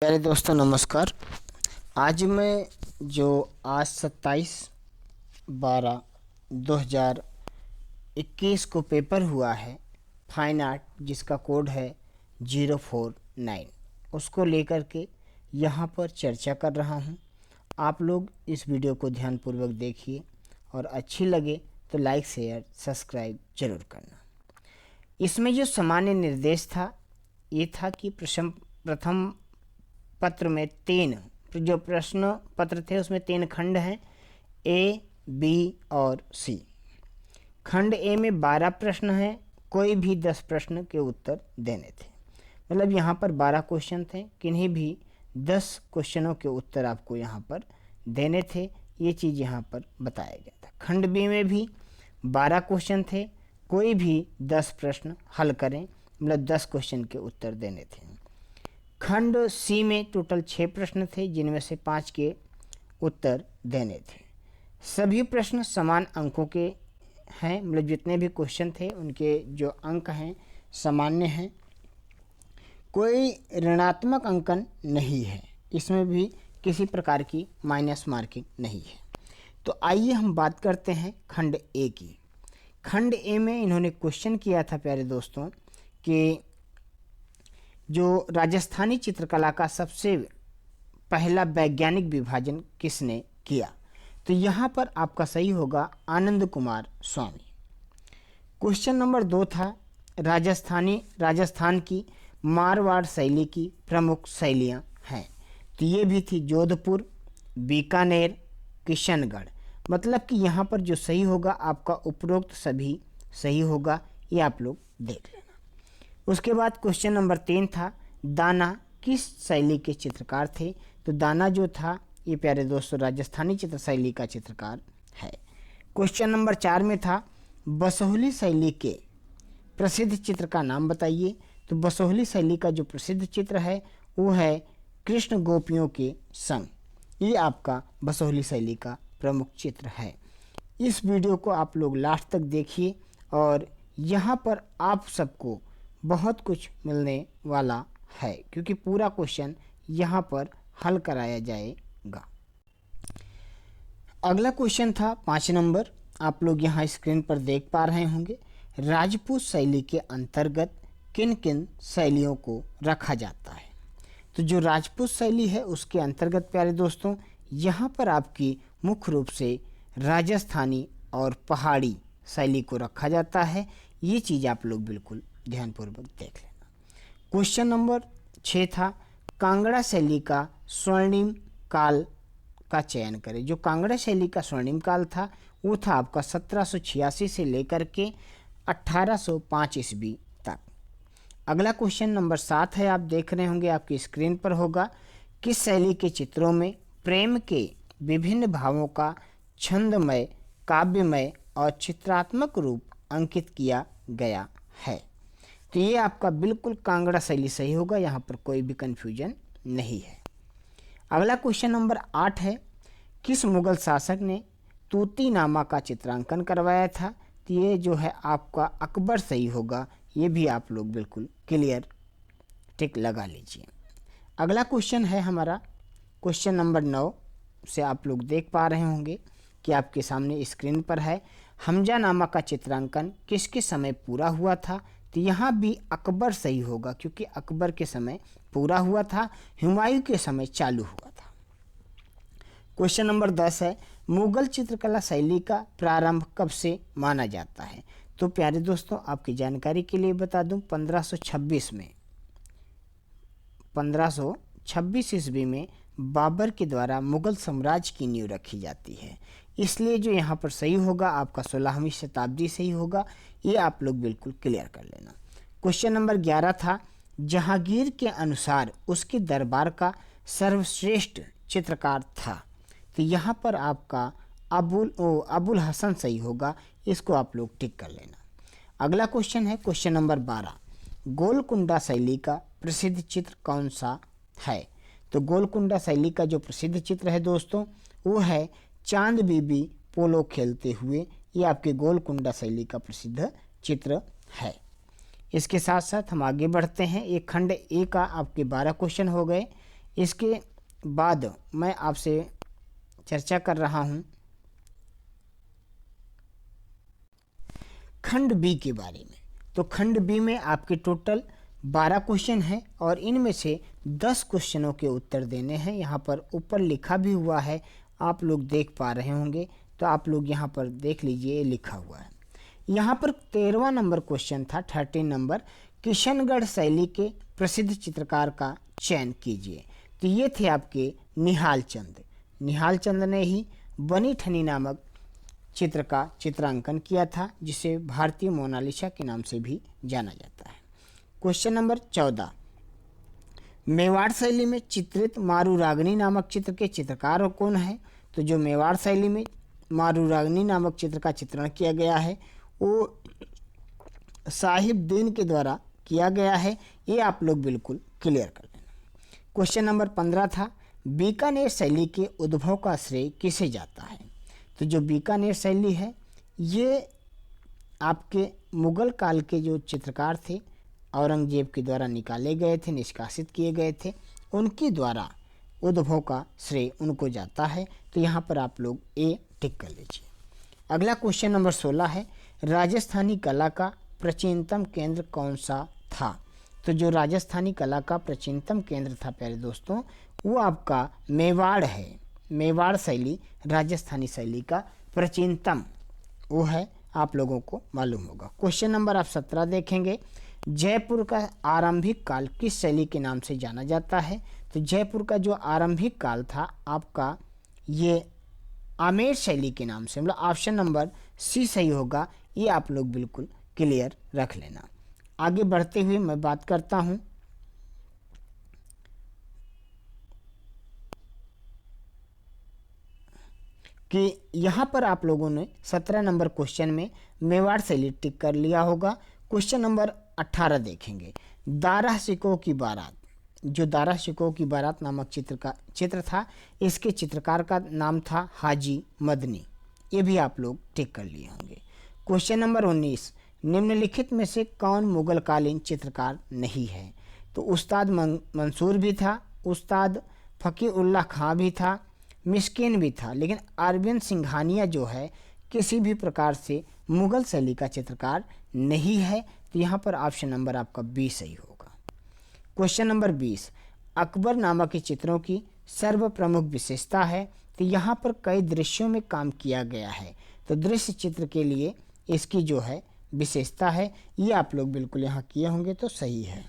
प्यारे दोस्तों नमस्कार। आज मैं जो आज 27/12/2021 को पेपर हुआ है फाइन आर्ट, जिसका कोड है 049, उसको लेकर के यहाँ पर चर्चा कर रहा हूँ। आप लोग इस वीडियो को ध्यानपूर्वक देखिए और अच्छी लगे तो लाइक शेयर सब्सक्राइब जरूर करना। इसमें जो सामान्य निर्देश था ये था कि प्रथम पत्र में जो प्रश्न पत्र थे उसमें 3 खंड हैं, ए, बी और सी। खंड ए में 12 प्रश्न हैं, कोई भी 10 प्रश्न के उत्तर देने थे। मतलब यहाँ पर 12 क्वेश्चन थे, किन्हीं भी 10 क्वेश्चनों के उत्तर आपको यहाँ पर देने थे। ये चीज़ यहाँ पर बताया गया था। खंड बी में भी 12 क्वेश्चन थे, कोई भी 10 प्रश्न हल करें, मतलब 10 क्वेश्चन के उत्तर देने थे। खंड सी में टोटल 6 प्रश्न थे, जिनमें से 5 के उत्तर देने थे। सभी प्रश्न समान अंकों के हैं, मतलब जितने भी क्वेश्चन थे उनके जो अंक हैं सामान्य हैं। कोई ऋणात्मक अंकन नहीं है, इसमें भी किसी प्रकार की माइनस मार्किंग नहीं है। तो आइए हम बात करते हैं खंड ए की। खंड ए में इन्होंने क्वेश्चन किया था प्यारे दोस्तों कि जो राजस्थानी चित्रकला का सबसे पहला वैज्ञानिक विभाजन किसने किया। तो यहाँ पर आपका सही होगा आनंद कुमार स्वामी। क्वेश्चन नंबर 2 था राजस्थान की मारवाड़ शैली की प्रमुख शैलियाँ हैं। तो ये भी थी जोधपुर, बीकानेर, किशनगढ़। मतलब कि यहाँ पर जो सही होगा आपका उपरोक्त सभी सही होगा, ये आप लोग देख लेना। उसके बाद क्वेश्चन नंबर 3 था दाना किस शैली के चित्रकार थे। तो दाना जो था ये प्यारे दोस्तों राजस्थानी चित्र शैली का चित्रकार है। क्वेश्चन नंबर 4 में था बसोहली शैली के प्रसिद्ध चित्र का नाम बताइए। तो बसोहली शैली का जो प्रसिद्ध चित्र है वो है कृष्ण गोपियों के संग। ये आपका बसोहली शैली का प्रमुख चित्र है। इस वीडियो को आप लोग लास्ट तक देखिए और यहाँ पर आप सबको बहुत कुछ मिलने वाला है, क्योंकि पूरा क्वेश्चन यहाँ पर हल कराया जाएगा। अगला क्वेश्चन था 5 नंबर, आप लोग यहाँ स्क्रीन पर देख पा रहे होंगे। राजपूत शैली के अंतर्गत किन किन शैलियों को रखा जाता है। तो जो राजपूत शैली है उसके अंतर्गत प्यारे दोस्तों यहाँ पर आपकी मुख्य रूप से राजस्थानी और पहाड़ी शैली को रखा जाता है। ये चीज़ आप लोग बिल्कुल ध्यानपूर्वक देख लेना। क्वेश्चन नंबर 6 था कांगड़ा शैली का स्वर्णिम काल का चयन करें। जो कांगड़ा शैली का स्वर्णिम काल था वो था आपका 1786 से लेकर के 1805 ईस्वी तक। अगला क्वेश्चन नंबर 7 है, आप देख रहे होंगे आपकी स्क्रीन पर होगा। किस शैली के चित्रों में प्रेम के विभिन्न भावों का छंदमय, काव्यमय और चित्रात्मक रूप अंकित किया गया है। तो ये आपका बिल्कुल कांगड़ा शैली सही होगा, यहाँ पर कोई भी कन्फ्यूजन नहीं है। अगला क्वेश्चन नंबर 8 है, किस मुगल शासक ने तूतीनामा का चित्रांकन करवाया था। तो ये जो है आपका अकबर सही होगा, ये भी आप लोग बिल्कुल क्लियर टिक लगा लीजिए। अगला क्वेश्चन है हमारा क्वेश्चन नंबर 9 से आप लोग देख पा रहे होंगे कि आपके सामने स्क्रीन पर है। हमजा नामा का चित्रांकन किसके समय पूरा हुआ था। तो यहाँ भी अकबर सही होगा, क्योंकि अकबर के समय पूरा हुआ था, हुमायूं के समय चालू हुआ था। क्वेश्चन नंबर 10 है, मुगल चित्रकला शैली का प्रारंभ कब से माना जाता है। तो प्यारे दोस्तों आपकी जानकारी के लिए बता दूं 1526 ईस्वी में बाबर के द्वारा मुगल साम्राज्य की नींव रखी जाती है। इसलिए जो यहाँ पर सही होगा आपका 16वीं शताब्दी सही होगा, ये आप लोग बिल्कुल क्लियर कर लेना। क्वेश्चन नंबर 11 था जहांगीर के अनुसार उसके दरबार का सर्वश्रेष्ठ चित्रकार था। तो यहाँ पर आपका अबुल हसन सही होगा, इसको आप लोग टिक कर लेना। अगला क्वेश्चन है क्वेश्चन नंबर 12, गोलकुंडा शैली का प्रसिद्ध चित्र कौन सा है। तो गोलकुंडा शैली का जो प्रसिद्ध चित्र है दोस्तों वो है चांद बीबी पोलो खेलते हुए। ये आपके गोलकुंडा शैली का प्रसिद्ध चित्र है। इसके साथ साथ हम आगे बढ़ते हैं। एक खंड ए का आपके 12 क्वेश्चन हो गए। इसके बाद मैं आपसे चर्चा कर रहा हूँ खंड बी के बारे में। तो खंड बी में आपके टोटल 12 क्वेश्चन हैं और इनमें से 10 क्वेश्चनों के उत्तर देने हैं। यहाँ पर ऊपर लिखा भी हुआ है, आप लोग देख पा रहे होंगे, तो आप लोग यहाँ पर देख लीजिए, ये लिखा हुआ है। यहाँ पर 13वां नंबर क्वेश्चन था, 13 नंबर, किशनगढ़ शैली के प्रसिद्ध चित्रकार का चयन कीजिए। तो ये थे आपके निहाल चंद। निहाल चंद ने ही बनी ठनी नामक चित्र का चित्रांकन किया था, जिसे भारतीय मोनालिसा के नाम से भी जाना जाता है। क्वेश्चन नंबर 14, मेवाड़ शैली में चित्रित मारूरागनी नामक चित्र के चित्रकार कौन है? तो जो मेवाड़ शैली में मारूरागनी नामक चित्र का चित्रण किया गया है वो साहिबदीन के द्वारा किया गया है। ये आप लोग बिल्कुल क्लियर कर लेना। क्वेश्चन नंबर 15 था, बीकानेर शैली के उद्भव का श्रेय किसे जाता है? तो जो बीकानेर शैली है ये आपके मुगल काल के जो चित्रकार थे, औरंगजेब के द्वारा निकाले गए थे, निष्कासित किए गए थे, उनके द्वारा उद्भव का श्रेय उनको जाता है। तो यहाँ पर आप लोग ए टिक कर लीजिए। अगला क्वेश्चन नंबर 16 है, राजस्थानी कला का प्राचीनतम केंद्र कौन सा था? तो जो राजस्थानी कला का प्राचीनतम केंद्र था प्यारे दोस्तों, वो आपका मेवाड़ है। मेवाड़ शैली राजस्थानी शैली का प्राचीनतम वो है, आप लोगों को मालूम होगा। क्वेश्चन नंबर आप 17 देखेंगे, जयपुर का आरंभिक काल किस शैली के नाम से जाना जाता है? तो जयपुर का जो आरंभिक काल था आपका ये आमेर शैली के नाम से, मतलब ऑप्शन नंबर सी सही होगा। ये आप लोग बिल्कुल क्लियर रख लेना। आगे बढ़ते हुए मैं बात करता हूँ कि यहाँ पर आप लोगों ने 17 नंबर क्वेश्चन में मेवाड़ शैली टिक कर लिया होगा। क्वेश्चन नंबर 18 देखेंगे, दारा सिकों की बारात। जो दारा सिकों की बारात नामक चित्र था, इसके चित्रकार का नाम था हाजी मदनी। ये भी आप लोग टिक कर लिए होंगे। क्वेश्चन नंबर 19, निम्नलिखित में से कौन मुगल कालीन चित्रकार नहीं है? तो उस्ताद मंसूर भी था, उस्ताद फ़कीरुल्लाह खां भी था, मिस्किन भी था, लेकिन अरविंद सिंघानिया जो है किसी भी प्रकार से मुगल शैली का चित्रकार नहीं है। तो यहाँ पर ऑप्शन नंबर आपका बी सही होगा। क्वेश्चन नंबर 20, अकबर नामा के चित्रों की सर्व प्रमुख विशेषता है। तो यहाँ पर कई दृश्यों में काम किया गया है, तो दृश्य चित्र के लिए इसकी जो है विशेषता है, ये आप लोग बिल्कुल यहाँ किए होंगे तो सही है।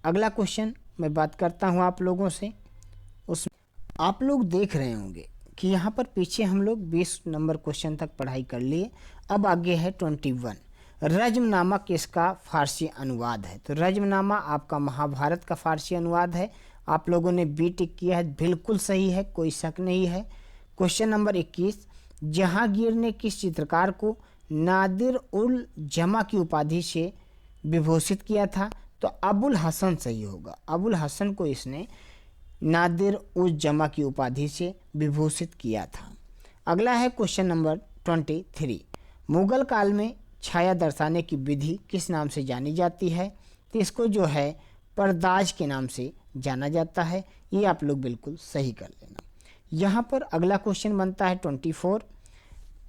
अगला क्वेश्चन मैं बात करता हूँ आप लोगों से, उस आप लोग देख रहे होंगे कि यहाँ पर पीछे हम लोग 20 नंबर क्वेश्चन तक पढ़ाई कर लिए। अब आगे है 21, रज्मनामा किसका फारसी अनुवाद है? तो रज्मनामा आपका महाभारत का फारसी अनुवाद है। आप लोगों ने बी टिक किया है, बिल्कुल सही है, कोई शक नहीं है। क्वेश्चन नंबर 21, जहांगीर ने किस चित्रकार को नादिर उल जमा की उपाधि से विभूषित किया था? तो अबुल हसन सही होगा। अबुल हसन को इसने नादिर उल जमा की उपाधि से विभूषित किया था। अगला है क्वेश्चन नंबर 23, मुगल काल में छाया दर्शाने की विधि किस नाम से जानी जाती है? तो इसको जो है परदाज के नाम से जाना जाता है। ये आप लोग बिल्कुल सही कर लेना। यहाँ पर अगला क्वेश्चन बनता है 24,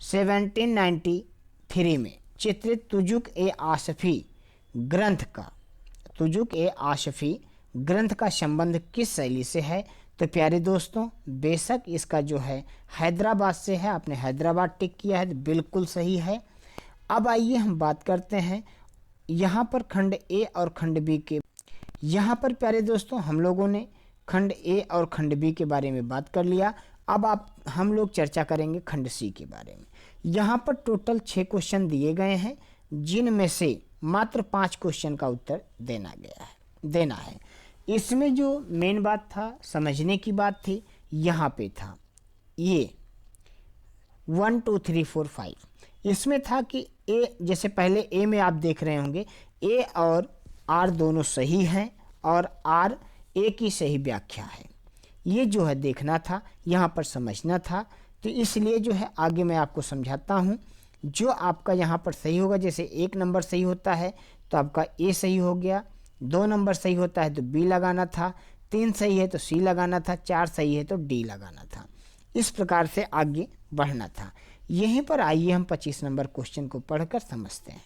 1793 में चित्रित तुजुक ए आसफ़ी ग्रंथ का संबंध किस शैली से है? तो प्यारे दोस्तों, बेशक इसका जो है हैदराबाद से है। आपने हैदराबाद टिक किया है, तो बिल्कुल सही है। अब आइए हम बात करते हैं यहाँ पर खंड ए और खंड बी के। यहाँ पर प्यारे दोस्तों हम लोगों ने खंड ए और खंड बी के बारे में बात कर लिया। अब हम लोग चर्चा करेंगे खंड सी के बारे में। यहाँ पर टोटल 6 क्वेश्चन दिए गए हैं, जिनमें से मात्र 5 क्वेश्चन का उत्तर देना है। इसमें जो मेन बात था, समझने की बात थी, यहाँ पे था ये 1 2 3 4 5। इसमें था कि ए, जैसे पहले ए में आप देख रहे होंगे ए और आर दोनों सही हैं और आर ए की सही व्याख्या है। ये जो है देखना था, यहाँ पर समझना था। तो इसलिए जो है आगे मैं आपको समझाता हूँ। जो आपका यहाँ पर सही होगा, जैसे 1 नंबर सही होता है तो आपका ए सही हो गया, 2 नंबर सही होता है तो बी लगाना था, 3 सही है तो सी लगाना था, 4 सही है तो डी लगाना था। इस प्रकार से आगे बढ़ना था। यहीं पर आइए हम 25 नंबर क्वेश्चन को पढ़कर समझते हैं।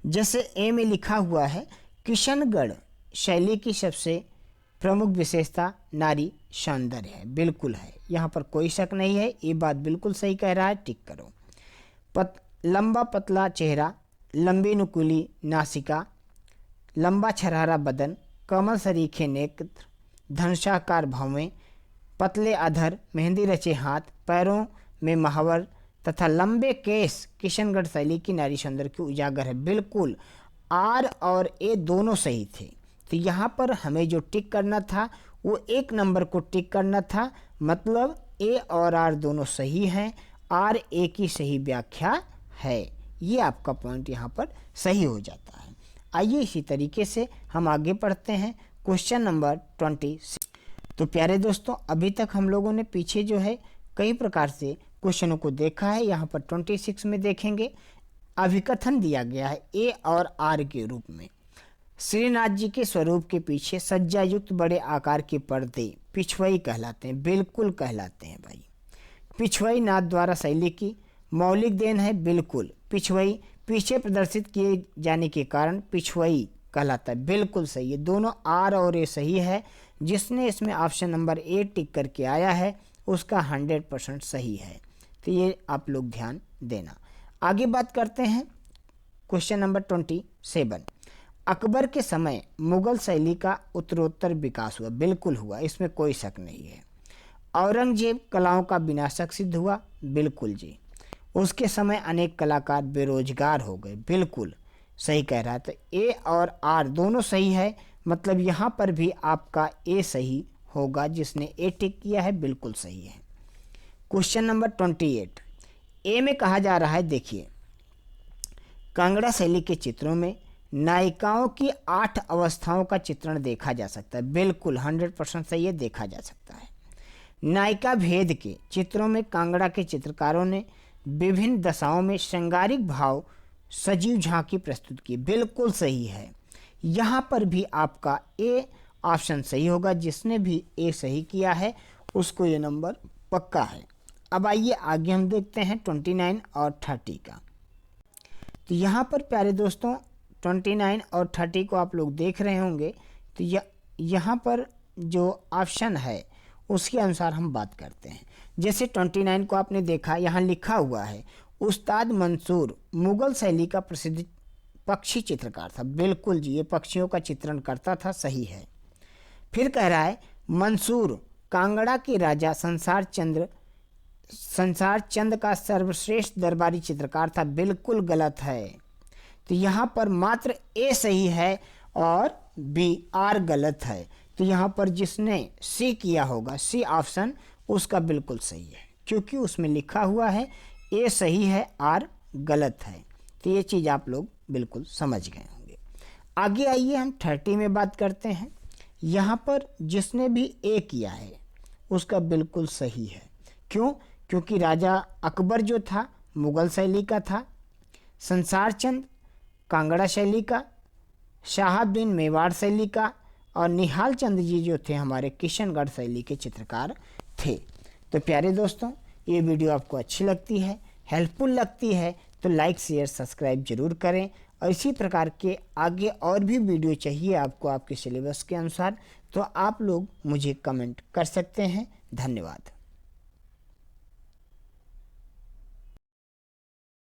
जैसे ए में लिखा हुआ है, किशनगढ़ शैली की सबसे प्रमुख विशेषता नारी सौंदर्य है। बिल्कुल है, यहाँ पर कोई शक नहीं है, ये बात बिल्कुल सही कह रहा है, टिक करो। लंबा पतला चेहरा, लंबी नुकीली नासिका, लंबा छरहरा बदन, कमल सरीखे नेत्र, धनुषाकार भौवें, पतले अधर, मेहंदी रचे हाथ, पैरों में महावर तथा लंबे केस किशनगढ़ शैली की नारी सौंदर्य की उजागर है। बिल्कुल, आर और ए दोनों सही थे। तो यहाँ पर हमें जो टिक करना था वो 1 नंबर को टिक करना था, मतलब ए और आर दोनों सही हैं, आर ए की सही व्याख्या है। ये आपका पॉइंट यहाँ पर सही हो जाता है। आइए इसी तरीके से हम आगे पढ़ते हैं क्वेश्चन नंबर 26। तो प्यारे दोस्तों, अभी तक हम लोगों ने पीछे जो है कई प्रकार से क्वेश्चनों को देखा है। यहाँ पर 26 में देखेंगे, अभिकथन दिया गया है ए और आर के रूप में। श्रीनाथ जी के स्वरूप के पीछे सज्जा युक्त बड़े आकार के पर्दे पिछवई कहलाते हैं। बिल्कुल कहलाते हैं भाई। पिछवई नाथ द्वारा शैली की मौलिक देन है। बिल्कुल, पिछवई पीछे प्रदर्शित किए जाने के कारण पिछवई कहलाता है। बिल्कुल सही है, दोनों आर और ए सही है। जिसने इसमें ऑप्शन नंबर ए टिक करके आया है उसका 100% सही है। तो ये आप लोग ध्यान देना। आगे बात करते हैं क्वेश्चन नंबर 27। अकबर के समय मुगल शैली का उत्तरोत्तर विकास हुआ। बिल्कुल हुआ, इसमें कोई शक नहीं है। औरंगजेब कलाओं का विनाशक सिद्ध हुआ। बिल्कुल जी। उसके समय अनेक कलाकार बेरोजगार हो गए। बिल्कुल सही कह रहा है। तो ए और आर दोनों सही है, मतलब यहाँ पर भी आपका ए सही होगा। जिसने ए टिक किया है बिल्कुल सही है। क्वेश्चन नंबर 28 ए में कहा जा रहा है, देखिए, कांगड़ा शैली के चित्रों में नायिकाओं की 8 अवस्थाओं का चित्रण देखा जा सकता है। बिल्कुल 100% सही है, देखा जा सकता है। नायिका भेद के चित्रों में कांगड़ा के चित्रकारों ने विभिन्न दशाओं में श्रृंगारिक भाव सजीव झांकी प्रस्तुत की। बिल्कुल सही है, यहाँ पर भी आपका ए ऑप्शन सही होगा। जिसने भी ए सही किया है उसको ये नंबर पक्का है। अब आइए आगे हम देखते हैं 29 और 30 का। तो यहाँ पर प्यारे दोस्तों 29 और 30 को आप लोग देख रहे होंगे। तो यहाँ पर जो ऑप्शन है उसके अनुसार हम बात करते हैं। जैसे 29 को आपने देखा, यहाँ लिखा हुआ है उस्ताद मंसूर मुगल शैली का प्रसिद्ध पक्षी चित्रकार था। बिल्कुल जी, ये पक्षियों का चित्रण करता था, सही है। फिर कह रहा है मंसूर कांगड़ा के राजा संसार चंद का सर्वश्रेष्ठ दरबारी चित्रकार था। बिल्कुल गलत है। तो यहाँ पर मात्र ए सही है और बी आर गलत है। तो यहाँ पर जिसने सी किया होगा, सी ऑप्शन, उसका बिल्कुल सही है, क्योंकि उसमें लिखा हुआ है ए सही है आर गलत है। तो ये चीज़ आप लोग बिल्कुल समझ गए होंगे। आगे आइए हम 30 में बात करते हैं। यहाँ पर जिसने भी ए किया है उसका बिल्कुल सही है। क्यों? क्योंकि राजा अकबर जो था मुगल शैली का था, संसार चंद कांगड़ा शैली का, शाहाबुद्दीन मेवाड़ शैली का, और निहाल चंद जी जो थे हमारे किशनगढ़ शैली के चित्रकार थे। तो प्यारे दोस्तों, ये वीडियो आपको अच्छी लगती है, हेल्पफुल लगती है तो लाइक शेयर सब्सक्राइब जरूर करें। और इसी प्रकार के आगे और भी वीडियो चाहिए आपको आपके सिलेबस के अनुसार तो आप लोग मुझे कमेंट कर सकते हैं। धन्यवाद।